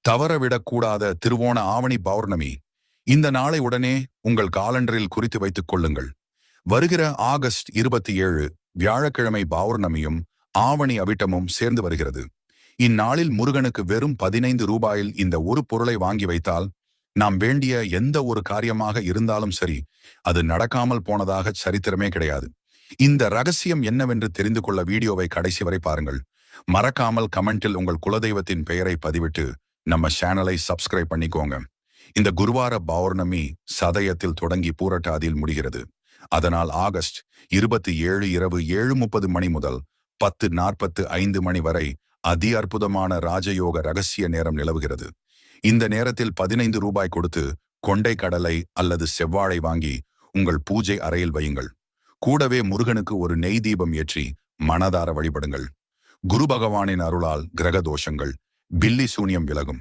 தவறவிடக்கூடாத திருவோண ஆவணி பௌர்ணமி. இந்த நாளை உடனே உங்கள் காலண்டரில் குறித்து வைத்துக் கொள்ளுங்கள். வருகிற ஆகஸ்ட் 27 வியாழக்கிழமை பௌர்ணமியும் ஆவணி அவிட்டமும் சேர்ந்து வருகிறது. இந்நாளில் முருகனுக்கு வெறும் 15 ரூபாயில் இந்த ஒரு பொருளை வாங்கி வைத்தால் நாம் வேண்டிய எந்த ஒரு காரியமாக இருந்தாலும் சரி, அது நடக்காமல் போனதாக சரித்திரமே கிடையாது. இந்த ரகசியம் என்னவென்று தெரிந்து கொள்ள வீடியோவை கடைசி வரை பாருங்கள். மறக்காமல் கமெண்டில் உங்கள் குலதெய்வத்தின் பெயரை பதிவிட்டு நம்ம சேனலை சப்ஸ்கிரைப் பண்ணிக்கோங்க. இந்த குருவார பௌர்ணமி சதயத்தில் தொடங்கி பூரட்டாதியில் முடிகிறது. அதனால் ஆகஸ்ட் 27 இரவு 7:30 மணி முதல் 10:45 மணி வரை அதி அற்புதமான ராஜயோக ரகசிய நேரம் நிலவுகிறது. இந்த நேரத்தில் 15 ரூபாய் கொடுத்து கொண்டை கடலை அல்லது செவ்வாழை வாங்கி உங்கள் பூஜை அறையில் வையுங்கள். கூடவே முருகனுக்கு ஒரு நெய் தீபம் ஏற்றி மனதார வழிபடுங்கள். குரு பகவானின் அருளால் கிரக தோஷங்கள், பில்லி சூனியம் விலகும்.